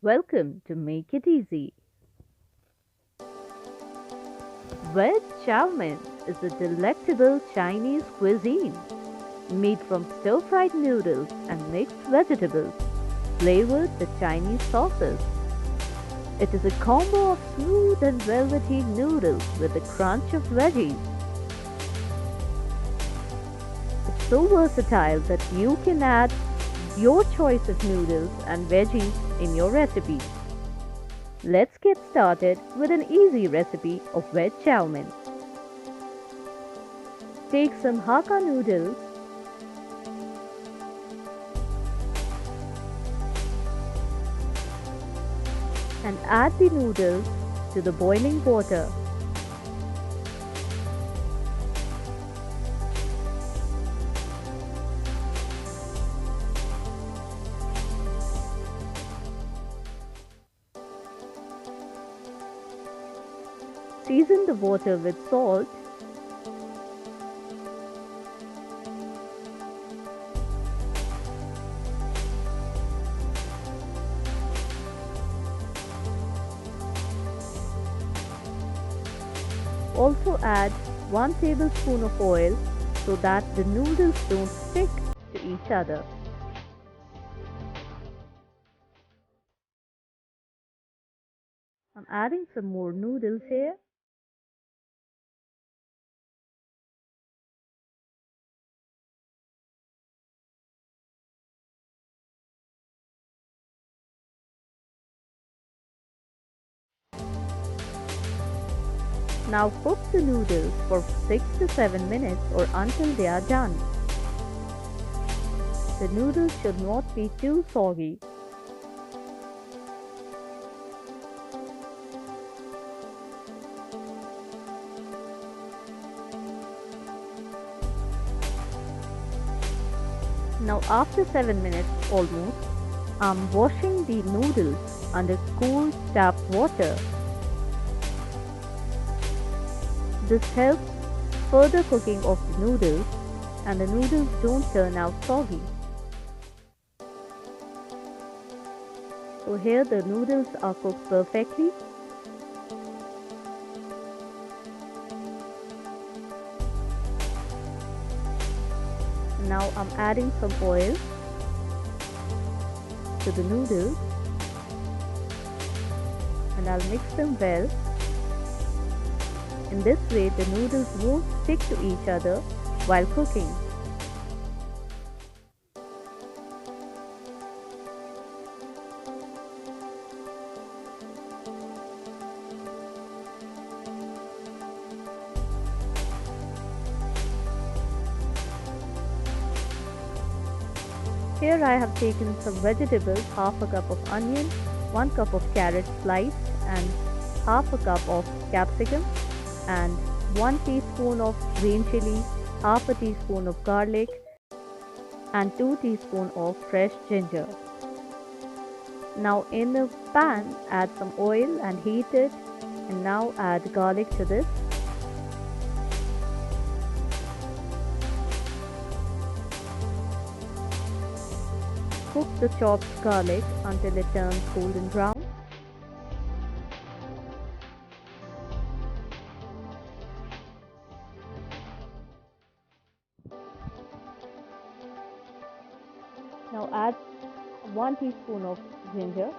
Welcome to Make It Easy. Veg Chow Mein is a delectable Chinese cuisine made from stir-fried noodles and mixed vegetables, flavored with Chinese sauces. It is a combo of smooth and velvety noodles with a crunch of veggies. It's so versatile that you can add your choice of noodles and veggies in your recipe. Let's get started with an easy recipe of veg chow mein. Take some Hakka noodles and add the noodles to the boiling water. Season the water with salt Also add 1 tablespoon of oil so that the noodles don't stick to each other. I'm adding some more noodles here. Now cook the noodles for 6 to 7 minutes or until they are done. The noodles should not be too soggy. Now after 7 minutes almost, I'm washing the noodles under cool tap water. This helps further cooking of the noodles and the noodles don't turn out soggy. So here the noodles are cooked perfectly. Now I'm adding some oil to the noodles and I'll mix them well. In this way the noodles won't stick to each other while cooking. Here I have taken some vegetables, half a cup of onion, 1 cup of carrot sliced and half a cup of capsicum and 1 teaspoon of green chili, half a teaspoon of garlic and 2 teaspoons of fresh ginger. Now in a pan add some oil and heat it, and now add garlic to this. Cook the chopped garlic until it turns golden brown. Now add 1 teaspoon of ginger.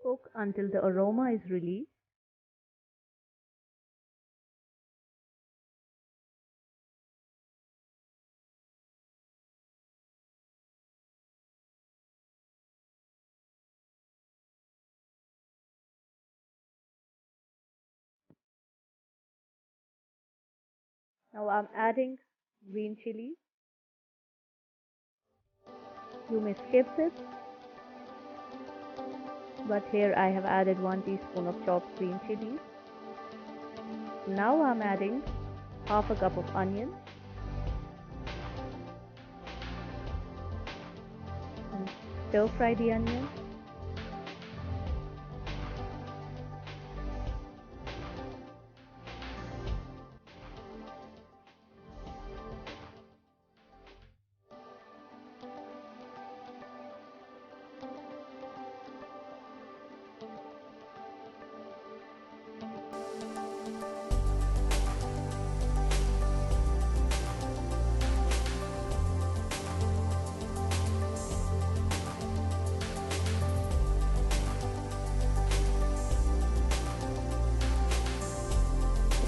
Cook until the aroma is released. Now I'm adding green chili. You may skip this, but here I have added 1 teaspoon of chopped green chilies. Now I'm adding half a cup of onion and stir fry the onion.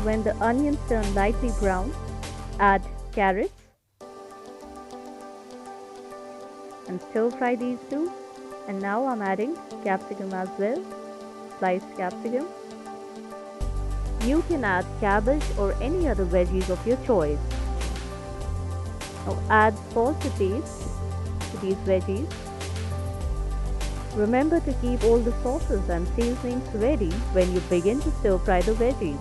When the onions turn lightly brown, add carrots and stir fry these too. And now I'm adding capsicum as well, sliced capsicum. You can add cabbage or any other veggies of your choice. Now add salt to taste to these veggies. Remember to keep all the sauces and seasonings ready when you begin to stir fry the veggies.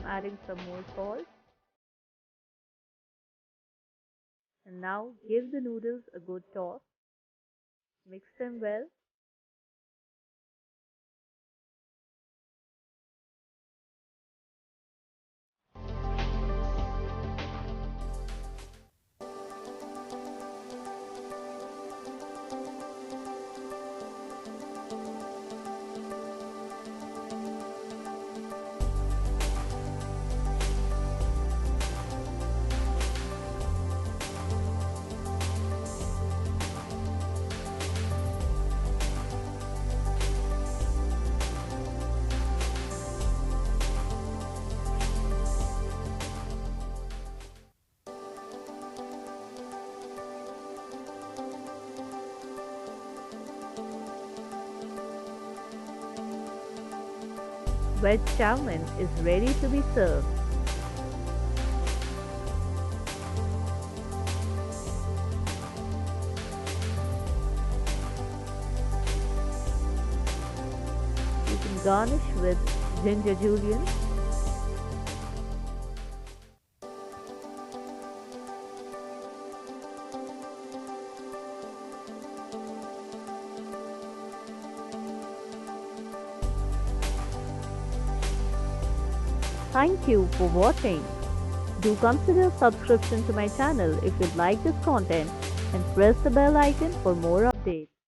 I'm adding some more salt. And now give the noodles a good toss. Mix them well. Veg Chow Mein is ready to be served. You can garnish with ginger julienne. Thank you for watching. Do consider subscription to my channel if you like this content and press the bell icon for more updates.